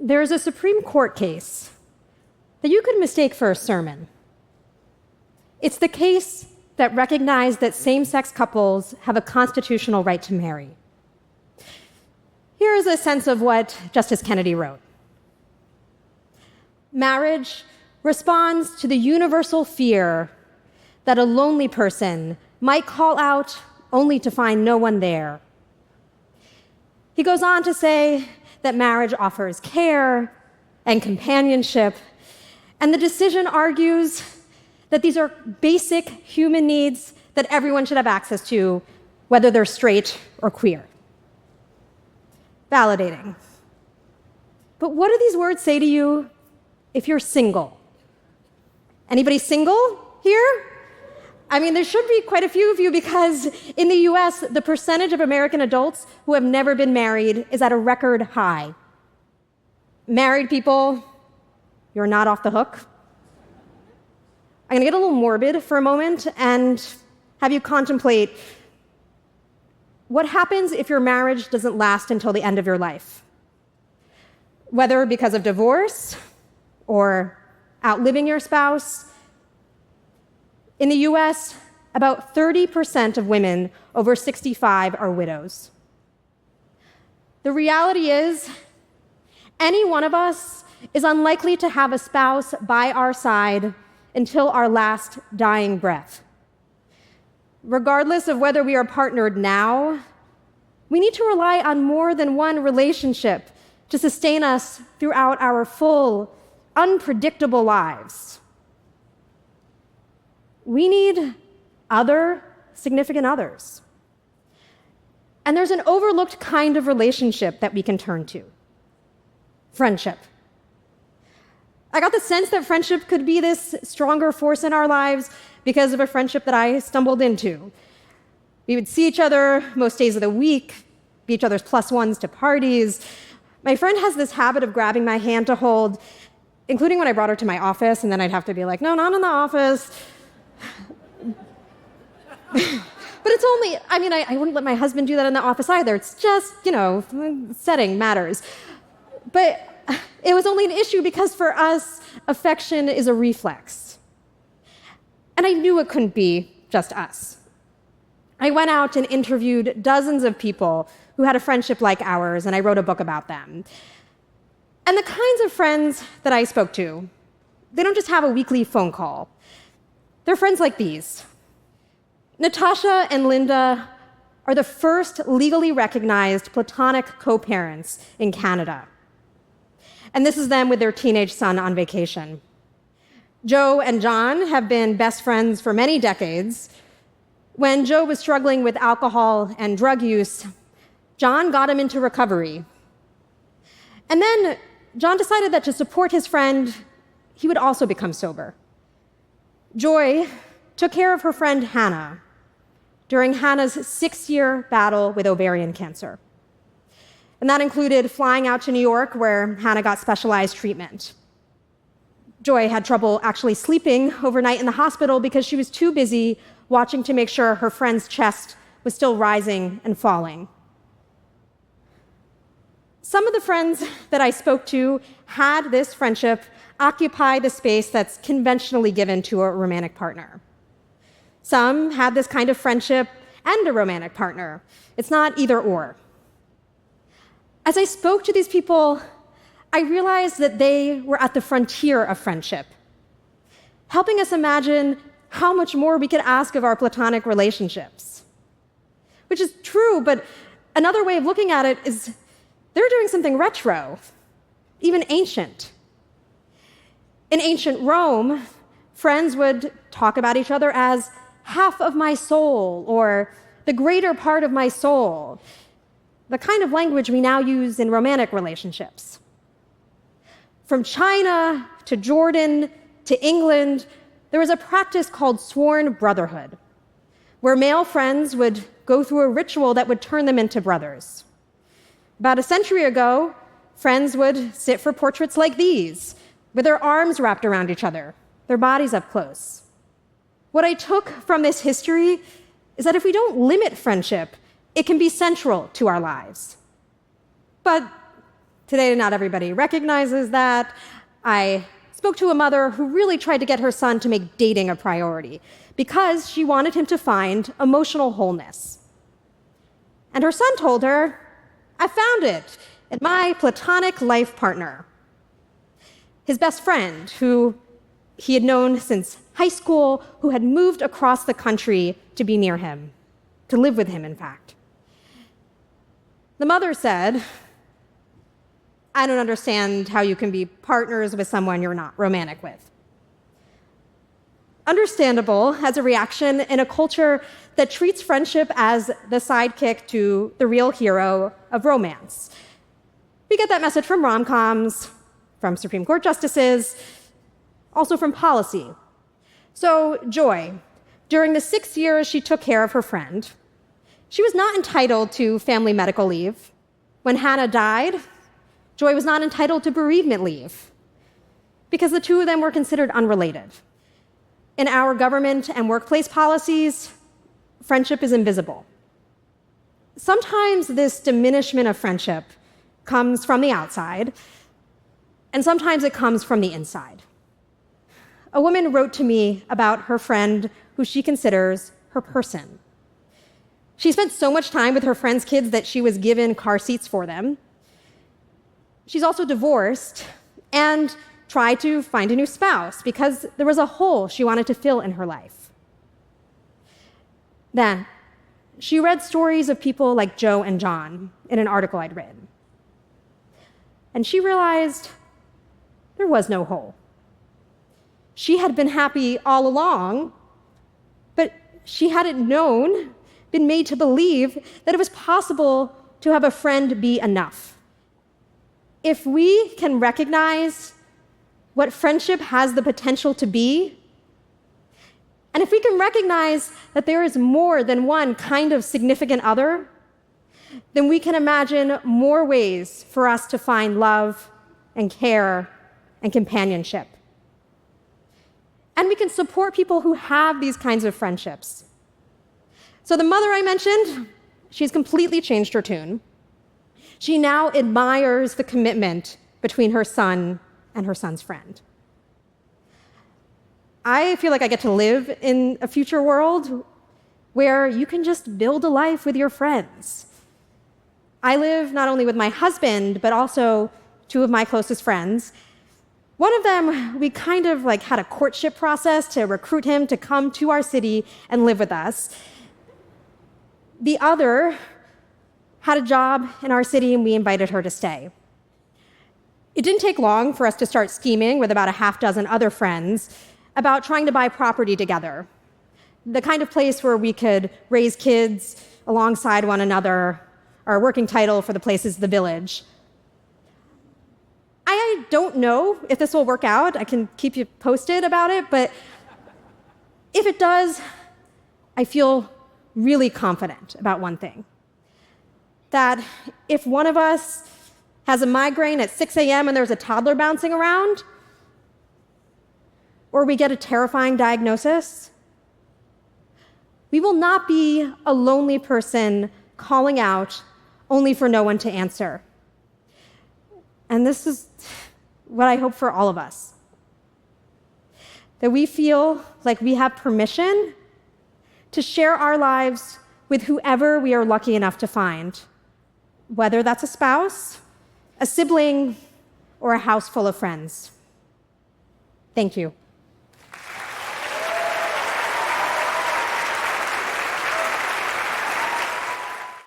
there's a Supreme Court case that you could mistake for a sermon. It's the case that recognized that same-sex couples have a constitutional right to marry. Here is a sense of what Justice Kennedy wrote. Marriage responds to the universal fear that a lonely person might call out only to find no one there. He goes on to say that marriage offers care and companionship, and the decision argues that these are basic human needs that everyone should have access to, whether they're straight or queer. Validating. But what do these words say to you if you're single? Anybody single here? I mean, there should be quite a few of you because in the US, the percentage of American adults who have never been married is at a record high. Married people, you're not off the hook. I'm going to get a little morbid for a moment and have you contemplate what happens if your marriage doesn't last until the end of your life. Whether because of divorce or outliving your spouse. In the US, about 30% of women over 65 are widows. The reality is, any one of us is unlikely to have a spouse by our side until our last dying breath. Regardless of whether we are partnered now, we need to rely on more than one relationship to sustain us throughout our full, unpredictable lives. We need other significant others. And there's an overlooked kind of relationship that we can turn to: friendship. I got the sense that friendship could be this stronger force in our lives because of a friendship that I stumbled into. We would see each other most days of the week, be each other's plus ones to parties. My friend has this habit of grabbing my hand to hold, including when I brought her to my office, and then I'd have to be like, no, not in the office. But it's only, I wouldn't let my husband do that in the office either. It's just, setting matters. But it was only an issue because for us, affection is a reflex. And I knew it couldn't be just us. I went out and interviewed dozens of people who had a friendship like ours, and I wrote a book about them. And the kinds of friends that I spoke to, they don't just have a weekly phone call. They're friends like these. Natasha and Linda are the first legally recognized platonic co-parents in Canada. And this is them with their teenage son on vacation. Joe and John have been best friends for many decades. When Joe was struggling with alcohol and drug use, John got him into recovery. And then John decided that to support his friend, he would also become sober. Joy took care of her friend Hannah during Hannah's 6-year battle with ovarian cancer. And that included flying out to New York, where Hannah got specialized treatment. Joy had trouble actually sleeping overnight in the hospital because she was too busy watching to make sure her friend's chest was still rising and falling. Some of the friends that I spoke to had this friendship occupy the space that's conventionally given to a romantic partner. Some had this kind of friendship and a romantic partner. It's not either or. As I spoke to these people, I realized that they were at the frontier of friendship, helping us imagine how much more we could ask of our platonic relationships. Which is true, but another way of looking at it is they're doing something retro, even ancient. In ancient Rome, friends would talk about each other as half of my soul or the greater part of my soul, the kind of language we now use in romantic relationships. From China to Jordan to England, there was a practice called sworn brotherhood, where male friends would go through a ritual that would turn them into brothers. About a century ago, friends would sit for portraits like these, with their arms wrapped around each other, their bodies up close. What I took from this history is that if we don't limit friendship, it can be central to our lives. But Today, not everybody recognizes that. I spoke to a mother who really tried to get her son to make dating a priority because she wanted him to find emotional wholeness. And her son told her, "I found it in my platonic life partner." His best friend, who he had known since high school, who had moved across the country to be near him, to live with him, in fact. The mother said, "I don't understand how you can be partners with someone you're not romantic with." Understandable as a reaction in a culture that treats friendship as the sidekick to the real hero of romance. We get that message from rom-coms, from Supreme Court justices, also from policy. So, Joy, during the 6 years she took care of her friend, she was not entitled to family medical leave. When Hannah died, Joy was not entitled to bereavement leave because the two of them were considered unrelated. In our government and workplace policies, friendship is invisible. Sometimes this diminishment of friendship comes from the outside, and sometimes it comes from the inside. A woman wrote to me about her friend who she considers her person. She spent so much time with her friends' kids that she was given car seats for them. She's also divorced and tried to find a new spouse because there was a hole she wanted to fill in her life. Then, she read stories of people like Joe and John in an article I'd written. And she realized there was no hole. She had been happy all along, but she hadn't been made to believe that it was possible to have a friend be enough. If we can recognize what friendship has the potential to be, and if we can recognize that there is more than one kind of significant other, then we can imagine more ways for us to find love and care and companionship. And we can support people who have these kinds of friendships. So the mother I mentioned, she's completely changed her tune. She now admires the commitment between her son and her son's friend. I feel like I get to live in a future world where you can just build a life with your friends. I live not only with my husband, but also two of my closest friends. One of them, we kind of had a courtship process to recruit him to come to our city and live with us. The other had a job in our city, and we invited her to stay. It didn't take long for us to start scheming with about a half dozen other friends about trying to buy property together, the kind of place where we could raise kids alongside one another. Our working title for the place is The Village. I don't know if this will work out. I can keep you posted about it, but if it does, I feel really confident about one thing. That if one of us has a migraine at 6 a.m. and there's a toddler bouncing around, or we get a terrifying diagnosis, we will not be a lonely person calling out only for no one to answer. And this is what I hope for all of us. That we feel like we have permission to share our lives with whoever we are lucky enough to find, whether that's a spouse, a sibling, or a house full of friends. Thank you.